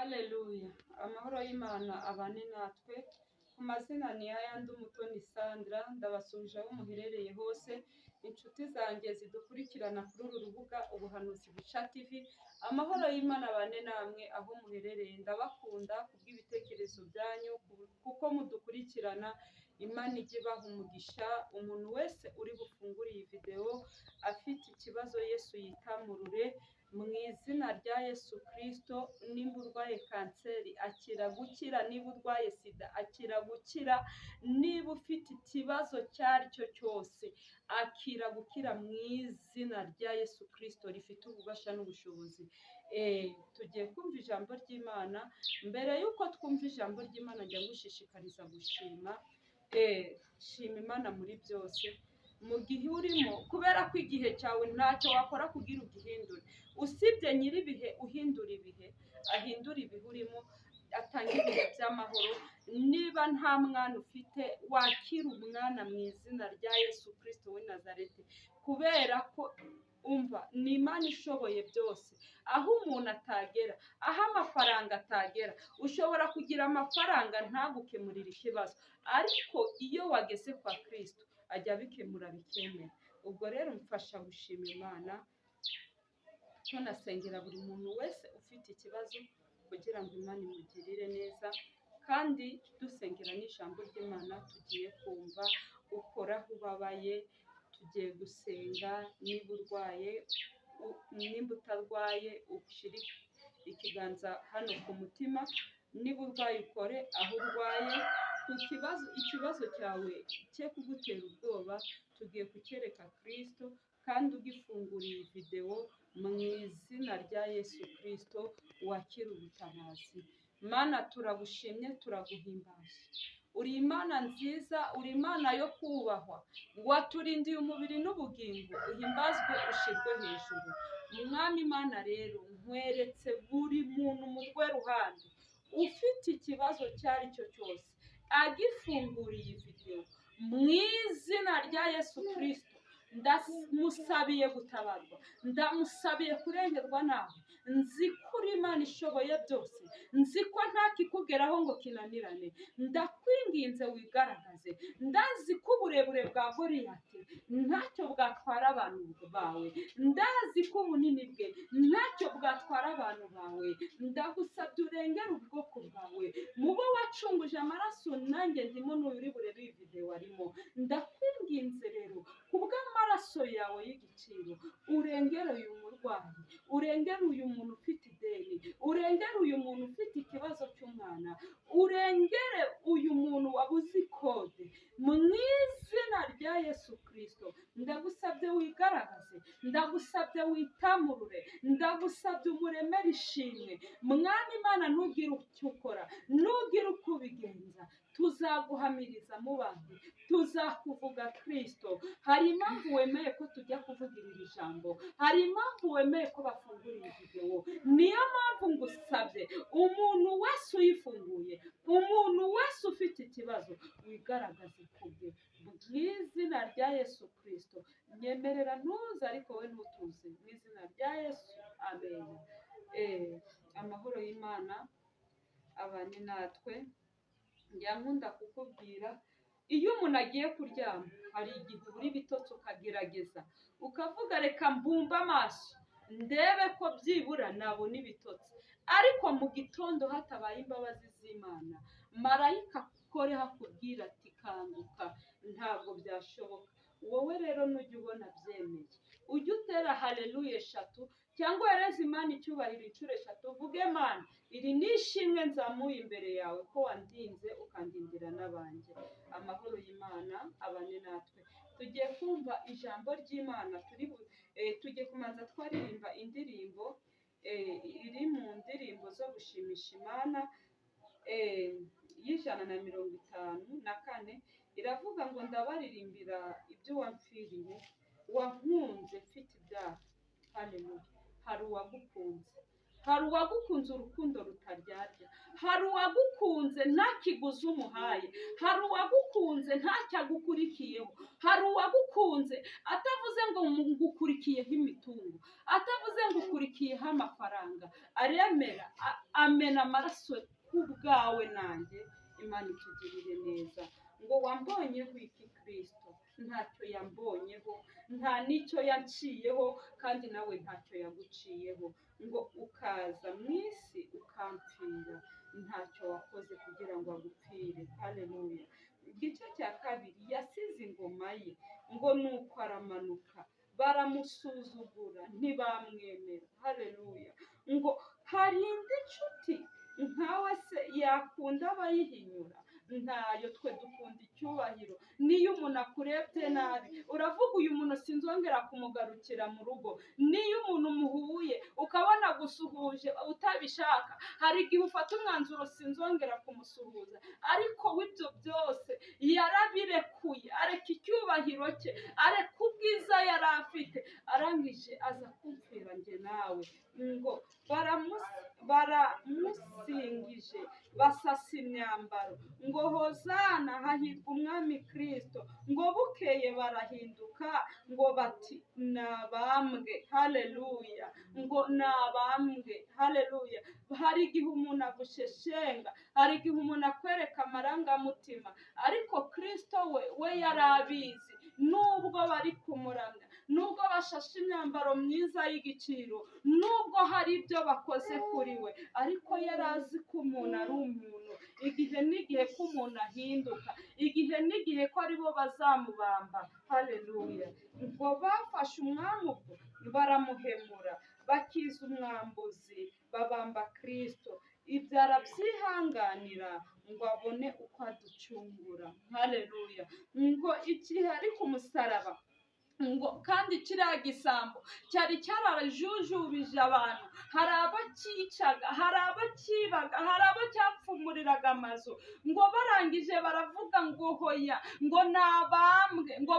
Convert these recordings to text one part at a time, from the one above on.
Haleluya. Amahoro y'Imana abane natwe. Ku mazina ni ayandi umutoni Sandra, ndabasuje aho muherereye hose. Inshuti zanjye zidukurikirana kuri uru rubuga Ubuhanuzi Buca TV. Amahoro y'Imana abane namwe aho muherereye. Ndabakunda kubw'ibitekerezo byanyu kuko mudukurikirana. Imana ijye ibaha umugisha. Umuntu wese uri bufungure iyi video afite ikibazo, Yesu yitamurure mu izina rya Yesu Kristo. Nimba urwaye kanseri akira gukira, niba urwaye sida akira gukira, niba ufite ikibazo cyaricyo cyose akira gukira mu izina rya Yesu Kristo rifite ububasha n'ubushobozi. Tugiye kumva ijambo ry'Imana. Mbere yuko twumva ijambo ry'Imana, njya gushishikariza gushima. Shima Imana muri byose mu gihe urimo, kubera ko igihe cyawe ntacyo wakora kugira ugihindure, usibye nyiribihe uhindura ibihe, ahindura ibihe urimo, atanga ibihe by'amahoro. Niba nta mwana ufite, wakira umwana mu izina rya Yesu Kristo w'i Nazareti, kubera ko umva ni Imana ishoboye byose. Aho umuntu atagera, aho amafaranga atagera, ushobora kugira amafaranga ntagukemurire ikibazo, ariko iyo wageze kwa Kristo ajya abikemura bikemera. Ubwo rero mfasha gushima Imana, tunasengera buri muntu wese ufite ikibazo kugira ngo Imana imugirire neza, kandi dusengera n'ijambo ry'Imana tugiye kumva. Ukoraho ubabaye, tugiye gusenga. Niba urwaye, nimba utarwaye, ushyire ikiganza hano ku mutima. Niba urwaye ukore aho urwaye. Ikibazo cyawe cye kugutera ubwoba, tugiye kucyereka Kristo, kandi ugifungura iyi video mu izina rya Yesu Kristo wakira ubutabazi. Mana, turagushimye, turaguhimbaje. Uri Imana nziza, uri Imana yo kubahwa. Waturindiye umubiri n'ubugingo, uhimbazwe ushirwe hejuru. Mwami Imana rero, nkweretse buri muntu mu rwe ruhande ufite ikibazo cyaricyo cyose, agifungura iyi video mu izina rya Yesu Kristo, ndamusabiye gutabarwa, ndamusabiye kurengerwa nawe. Nzi ko uri Imana ishoboye byose, nzi ko nta kikugeraho ngo kinanirane. Ndakwinginze wigaragaze. Ndazi ko uburebure bwa Goliyati ntacyo bwatwara abantu bawe, ndazi ko ubunini bwe ntacyo bwatwara abantu bawe. Ndagusabye urengere ubwoko bwawe, mubo wacunguje amaraso, nanjye ndimo n'uri burebe iyi video arimo. Ndakwinginze rero kubw'amaraso yawe y'igiciro, urengere uyu murwayi, urengere uyu muntu ufite ideni, urengere uyu muntu ufite ikibazo cy'umwana, urengere uyu muntu wabuze ikode mu izina rya Yesu Kristo. Ndagusabye wigaragaze, ndagusabye witamurure, ndagusabye umuremere ishimwe. Mwami Imana, ntugire icyo ukora, ntugire uko ubigenza, tuzaguhamiriza mu bandi, tuzakuvuga Kristo. Hari impamvu wemeye ko tujya kuvugira iri jambo, hari impamvu wemeye ko bafungura iyi video. Niyo mpamvu ngusabye, umuntu wese uyifunguye, umuntu wese ufite ikibazo, wigaragaze kubwe mu izina rya Yesu Kristo. Nyemerera ntuze, ariko we ntutuze, mu izina rya Yesu, amen. Amahoro y'Imana abane natwe. Nkunda kukubwira, iyo umuntu agiye kuryama, hari igihe uri bitotsi ukagerageza ukavuga reka mbumbe amaso ndebe ko byibura nabona ibitotsi, ariko mu gitondo hatabaye imbabazi z'Imana, marayika kore hakubwira ati kanguka, ntabwo byashoboka. Wowe rero nujya ubona byemeye, ujye utera haleluya 3 cyangwa hereza Imana icyubahiro inshuro 3. Uvuge Mana, iri nishimwe nzamuye imbere yawe ko wandinze ukandindira n'abanjye. Amahoro y'Imana abane natwe. Tugiye kumva ijambo ry'Imana. Tugiye kumanza twaririmba indirimbo iri mu ndirimbo zo gushimisha Imana, y'154 iravuga ngo ndabaririmbira ibyo wamfiriye, wankunze mfite ibyaha. Haleluya. Hari uwagukunze, hari uwagukunze urukundo rutaryarya, hari uwagukunze nta kiguzi umuhaye, hari uwagukunze ntacyo agukurikiyeho, hari uwagukunze atavuze ngo ngukurikiyeho imitungo, atavuze ngo ukurikiyeho amafaranga, aremera amena amaraso kubwawe nanjye. Imana itugirire neza. Ngo wambonyeho iki Kristo? Ntacyo yambonyeho, nta n'icyo yanciyeho, kandi nawe ntacyo yaguciyeho. Ngo ukaza mu isi ukampfira, ntacyo wakoze kugira ngo agupfire. Haleluya. Igice cya kabiri, yasize ingoma ye, ngo nuko aramanuka, baramusuzugura ntibamwemera. Haleluya. Ngo hari indi nshuti nkawe se yakunda abayihinyura? Ntayo. Twe dukunda icyubahiro. Niyo umuntu akurebye nabi uravuga uyu muntu sinzongera kumugarukira mu rugo. Niyo umuntu muhuye ukabona gusuhuje utabishaka, hari igihe ufata umwanzuro sinzongera kumusuhuza, ariko w'ibyo byose yarabirekuye, areka icyubahiro cye, areka ubwiza yari afite, arangije aza kumvira njye nawe. Ngo baramusingije basasa imyambaro, ngo hozana hahirwa umwami Kristo. Ngo bukeye barahinduka, ngo bati nabambwe. Haleluya. Ngo nabambwe. Haleluya. Hari igihe umuntu agusheshenga, hari igihe umuntu akwereka amarangamutima, ariko Kristo we yarabizi. Nubwo bari kumuramya, nubwo bashashe imyambaro myiza y'igiciro, nubwo hari ibyo bakoze kuri we, ariko yarazi ko umuntu ari umuntu. Igihe n'igihe ko umuntu ahinduka, igihe n'igihe ko aribo bazamubamba. Haleluya. Ngo bafashe umwami ubwo baramuhemura, bakiza umwambuzi, babamba Kristo. Ibyo arabyihanganira ngo abone uko aducungura. Haleluya. Ngo igihe ari ku musaraba, ngo kandi kiriya gisambo cyari cyarajujubije abantu, hari abakicaga, hari abakibaga, hari abacyapfumuriraga amazu. Ngo barangije baravuga ngo hoya, ngo nabambwe, ngo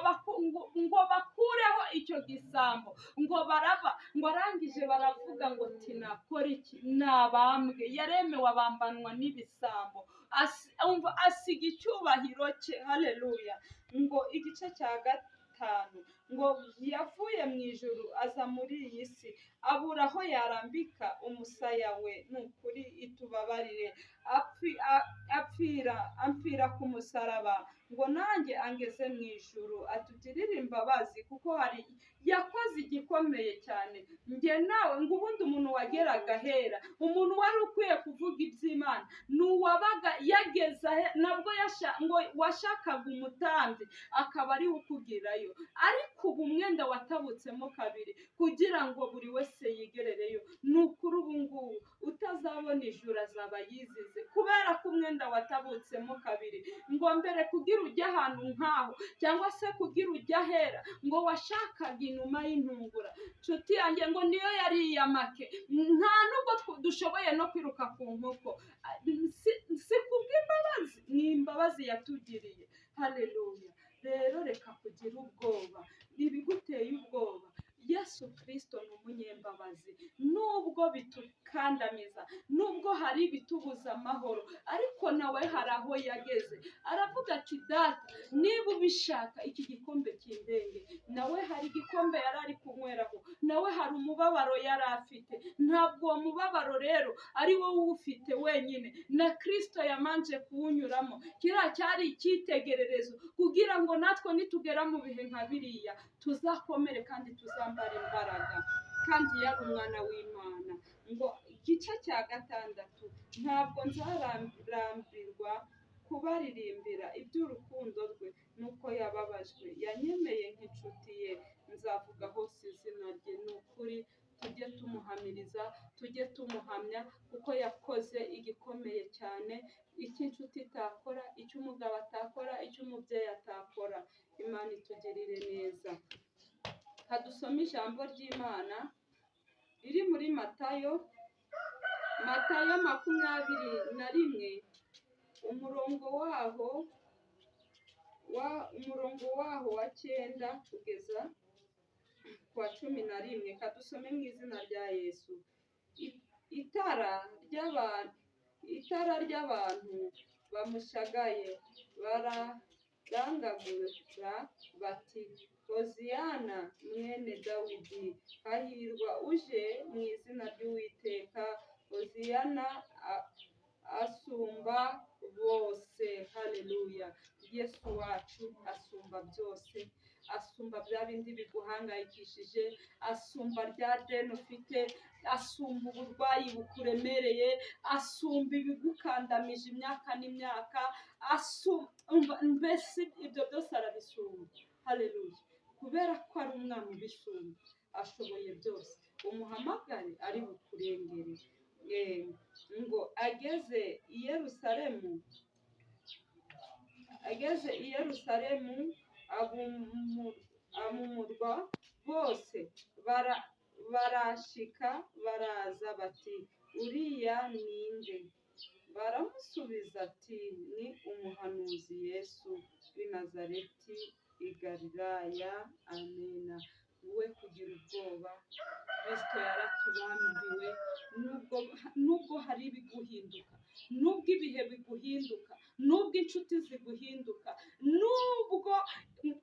bakureho icyo gisambo. Ngo baraba, ngo arangije baravuga ngo tinakora iki? Nabambwe. Yaremewe abambanwa n'ibisambo, asiga icyubahiro cye. Haleluya. Ngo igice cya gatanu, ngo yavuye mu ijuru aza muri iyi si, abura aho yarambika umusaya we. Nukuri itubabarire, apfira ku musaraba, ngo nanjye angeze mu ijuru, atugirire imbabazi, kuko hari yakoze igikomeye cyane. Njye nawe, ngo ubundi umuntu wageraga ahera, umuntu wari ukwiye kuvuga iby'Imana, n'uwabaga yageza nabwo ngo washakaga umutambyi akaba ari ukugirayo, ariko ubu umwenda watabutsemo kabiri kugira ngo buri wese yigerereyo. Nukuri ubu ngubu utazabona ijuru azaba yizize, kubera ko umwenda watabutsemo kabiri. Ngo mbere kugira ujya ahantu nkaho, cyangwa se kugira ujya ahera, ngo washakaga inuma y'intungura. Nshuti yanjye, ngo niyo yari iyamake. Nta nubwo dushoboye no kwiruka ku nkoko, si kubw'imbabazi, ni imbabazi yatugiriye. Haleluya. Rero reka kugira ubwoba, ibiguteye ubwoba. Yesu Kristo ni umunyembabazi. Nubwo bitukandamiza, nubwo hari ibitubuza amahoro, ariko nawe hari aho yageze. Aravuga ati data, niba ubishaka iki gikombe kindenge. Nawe hari igikombe yari ari kunyweraho, nawe hari umubabaro yari afite. Ntabwo uwo mubabaro rero ari wowe uwufite wenyine, na Kristo yamanje kuwunyuramo. Kiriya cyari icyitegererezo kugira ngo natwe nitugera mu bihe nka biriya tuzakomere kandi tuzambara imbaraga. Kandi yari umwana w'Imana. Ngo igice cya gatandatu, ntabwo nzarambirwa kubaririmbira iby'urukundo rwe, nuko yababajwe, yanyemeye nk'inshuti ye, nzavuga hose izina rye. Ni ukuri tujye tumuhamiriza, tujye tumuhamya, kuko yakoze igikomeye cyane, icyo inshuti itakora, icyo umugabo atakora, icyo umubyeyi atakora. Imana itugirire neza. Hadusoma ijambo ry'Imana riri muri Matayo 21, umurongo waho wa 9 kugeza kwa 11. Kadusome mu izina rya Yesu. itara ry'abantu bamushagaye bararangagura bati hoziyana mwene dawidi, hahirwa uje mu izina ry'uwiteka, hoziyana asumba bose. Haleluya. Yesu wacu asumba byose, asumba bya bindi biguhangayikishije, asumba rya deni ufite, asumba uburwayi bukuremereye, asumba ibigukandamije imyaka n'imyaka, mbese ibyo byose arabisumba. Haleluya. Kubera ko ari umwana ubisumba, ashoboye byose. Umuhamagare ari bukurengere. Ngo ageze i Yerusalemu abumurwa bose barashika baraza bati uriya ninde? Baramusubiza ati ni umuhanuzi Yesu w'i Nazareti i Galilaya. Amena. We kugira ubwoba, Kristo yaratubambiwe. Nubwo hari ibiguhinduka, nubwo ibihe biguhinduka, nubwo inshuti ziguhinduka, nubwo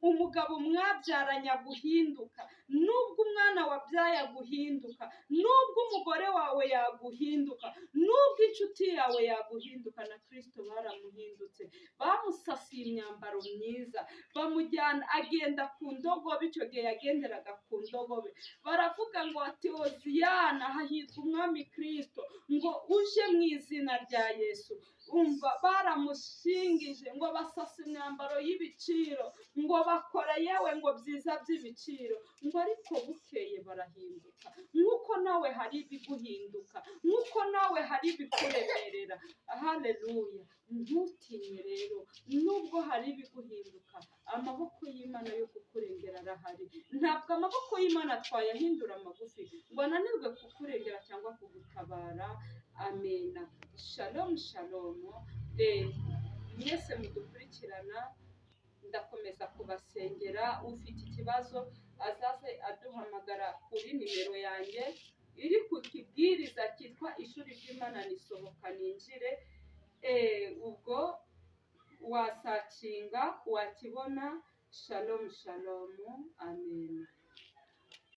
umugabo mwabyaranye aguhinduka, nubwo umwana wabyaye aguhinduka, nubwo umugore wawe yaguhinduka, nubwo inshuti yawe yaguhinduka, na Kristo baramuhindutse. Bamusasiye imyambaro myiza, bamujyana agenda ku ndogobe. Icyo gihe yagenderaga ku ndogobe. Baravuga ngo ati hoziyana, hahirwa umwami Kristo, ngo uje mu izina rya Yesu. Umva, baramushingije ngo basasa imyambaro y'ibiciro, ngo bakora yewe ngo byiza by'ibiciro, ngo ariko bukeye barahinduka. Nk'uko nawe hari ibiguhinduka, nk'uko nawe hari ibikuremerera. Haleluya. Ntutinye rero, nubwo hari ibiguhinduka, amaboko y'Imana yo kukurengera arahari. Ntabwo amaboko y'Imana twayahindura magufi ngo ananirwe kukurengera cyangwa kugutabara. Amena. Shalom shalom. Mwese mudukurikirana, ndakomeza kubasengera. Ufite ikibazo azaze aduhamagara kuri nimero yanjye iri ku kibwiriza cyitwa ishuri ry'Imana nisohoka ninjire. Ubwo wasacinga wakibona. Shalom shalom. Amen.